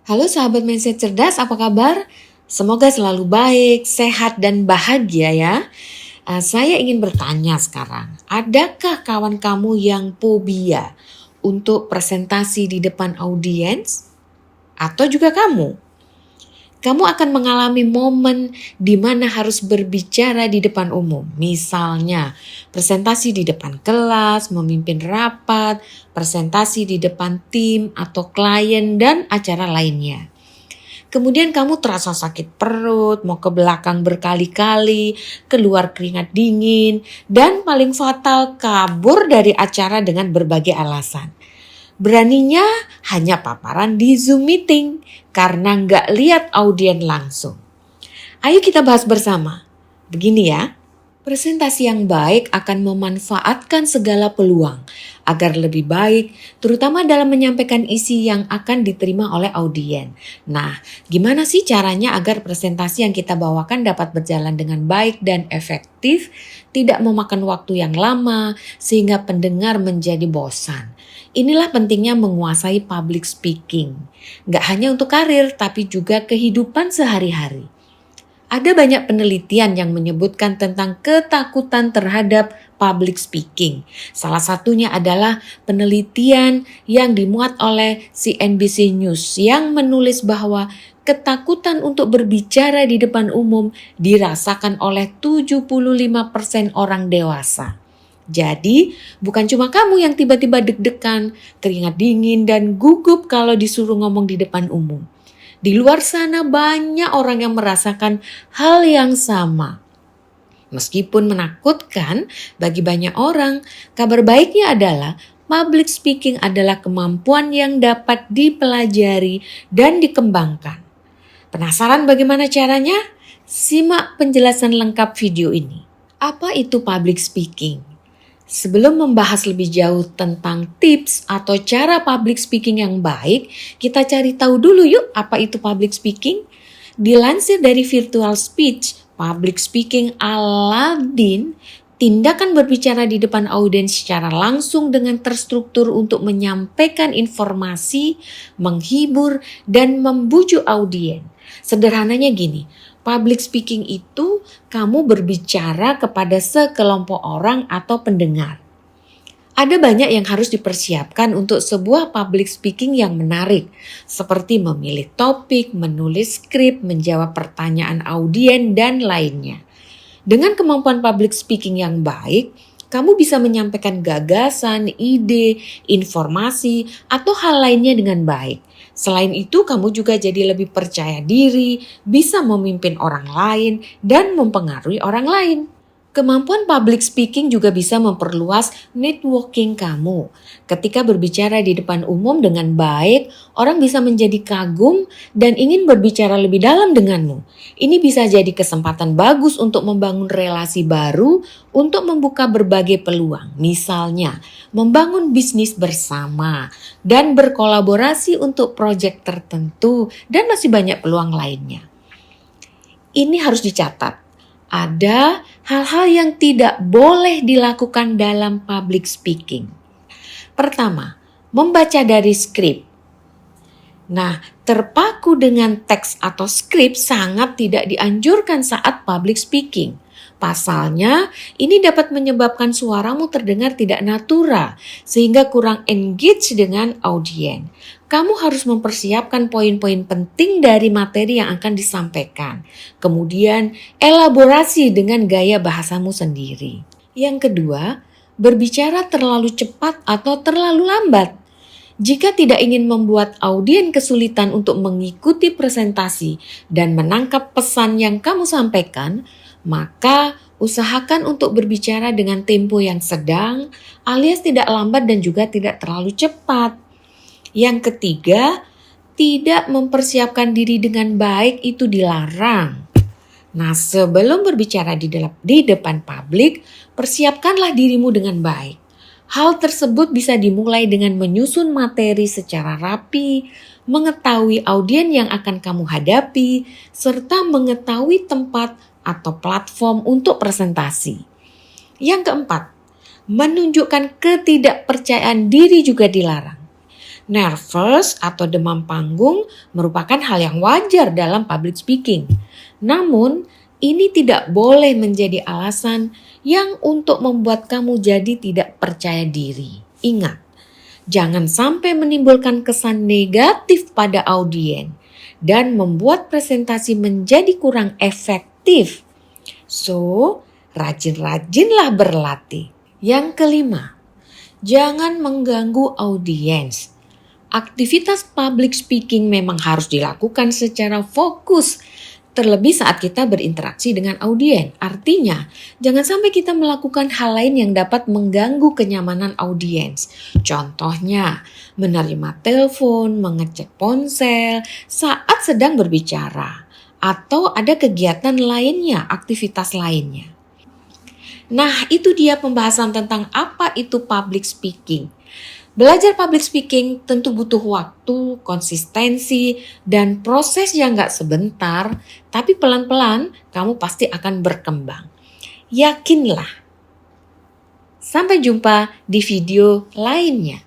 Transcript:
Halo sahabat mindset cerdas, apa kabar? Semoga selalu baik, sehat, dan bahagia ya. Saya ingin bertanya sekarang, adakah kawan kamu yang fobia untuk presentasi di depan audiens? Atau juga kamu? Kamu akan mengalami momen di mana harus berbicara di depan umum. Misalnya, presentasi di depan kelas, memimpin rapat, presentasi di depan tim atau klien, dan acara lainnya. Kemudian kamu terasa sakit perut, mau ke belakang berkali-kali, keluar keringat dingin, dan paling fatal kabur dari acara dengan berbagai alasan. Beraninya hanya paparan di Zoom meeting karena nggak lihat audien langsung. Ayo kita bahas bersama. Begini ya. Presentasi yang baik akan memanfaatkan segala peluang agar lebih baik, terutama dalam menyampaikan isi yang akan diterima oleh audien. Nah, gimana sih caranya agar presentasi yang kita bawakan dapat berjalan dengan baik dan efektif, tidak memakan waktu yang lama, sehingga pendengar menjadi bosan. Inilah pentingnya menguasai public speaking. Nggak hanya untuk karir, tapi juga kehidupan sehari-hari. Ada banyak penelitian yang menyebutkan tentang ketakutan terhadap public speaking. Salah satunya adalah penelitian yang dimuat oleh CNBC News yang menulis bahwa ketakutan untuk berbicara di depan umum dirasakan oleh 75% orang dewasa. Jadi, bukan cuma kamu yang tiba-tiba deg-degan, keringat dingin, dan gugup kalau disuruh ngomong di depan umum. Di luar sana banyak orang yang merasakan hal yang sama. Meskipun menakutkan bagi banyak orang, kabar baiknya adalah public speaking adalah kemampuan yang dapat dipelajari dan dikembangkan. Penasaran bagaimana caranya? Simak penjelasan lengkap video ini. Apa itu public speaking? Sebelum membahas lebih jauh tentang tips atau cara public speaking yang baik, kita cari tahu dulu yuk apa itu public speaking. Dilansir dari Virtual Speech, public speaking Aladdin, tindakan berbicara di depan audiens secara langsung dengan terstruktur untuk menyampaikan informasi, menghibur, dan membujuk audiens. Sederhananya gini, public speaking itu kamu berbicara kepada sekelompok orang atau pendengar. Ada banyak yang harus dipersiapkan untuk sebuah public speaking yang menarik, seperti memilih topik, menulis skrip, menjawab pertanyaan audien, dan lainnya. Dengan kemampuan public speaking yang baik, kamu bisa menyampaikan gagasan, ide, informasi, atau hal lainnya dengan baik. Selain itu, kamu juga jadi lebih percaya diri, bisa memimpin orang lain, dan mempengaruhi orang lain. Kemampuan public speaking juga bisa memperluas networking kamu. Ketika berbicara di depan umum dengan baik, orang bisa menjadi kagum dan ingin berbicara lebih dalam denganmu. Ini bisa jadi kesempatan bagus untuk membangun relasi baru, untuk membuka berbagai peluang. Misalnya, membangun bisnis bersama dan berkolaborasi untuk proyek tertentu dan masih banyak peluang lainnya. Ini harus dicatat. Ada hal-hal yang tidak boleh dilakukan dalam public speaking. Pertama, membaca dari skrip. Nah, terpaku dengan teks atau skrip sangat tidak dianjurkan saat public speaking. Pasalnya, ini dapat menyebabkan suaramu terdengar tidak natural, sehingga kurang engage dengan audien. Kamu harus mempersiapkan poin-poin penting dari materi yang akan disampaikan. Kemudian, elaborasi dengan gaya bahasamu sendiri. Yang kedua, berbicara terlalu cepat atau terlalu lambat. Jika tidak ingin membuat audien kesulitan untuk mengikuti presentasi dan menangkap pesan yang kamu sampaikan, maka usahakan untuk berbicara dengan tempo yang sedang, alias tidak lambat dan juga tidak terlalu cepat. Yang ketiga, tidak mempersiapkan diri dengan baik itu dilarang. Nah, sebelum berbicara di depan publik, persiapkanlah dirimu dengan baik. Hal tersebut bisa dimulai dengan menyusun materi secara rapi, mengetahui audien yang akan kamu hadapi, serta mengetahui tempat atau platform untuk presentasi. Yang keempat, menunjukkan ketidakpercayaan diri juga dilarang. Nervous atau demam panggung merupakan hal yang wajar dalam public speaking. Namun, ini tidak boleh menjadi alasan yang untuk membuat kamu jadi tidak percaya diri. Ingat, jangan sampai menimbulkan kesan negatif pada audiens dan membuat presentasi menjadi kurang efektif. So, rajin-rajinlah berlatih. Yang kelima, jangan mengganggu audiens. Aktivitas public speaking memang harus dilakukan secara fokus, terlebih saat kita berinteraksi dengan audiens. Artinya, jangan sampai kita melakukan hal lain yang dapat mengganggu kenyamanan audiens. Contohnya, menerima telepon, mengecek ponsel saat sedang berbicara, atau ada kegiatan lainnya, aktivitas lainnya. Nah, itu dia pembahasan tentang apa itu public speaking. Belajar public speaking tentu butuh waktu, konsistensi, dan proses yang gak sebentar, tapi pelan-pelan kamu pasti akan berkembang. Yakinlah. Sampai jumpa di video lainnya.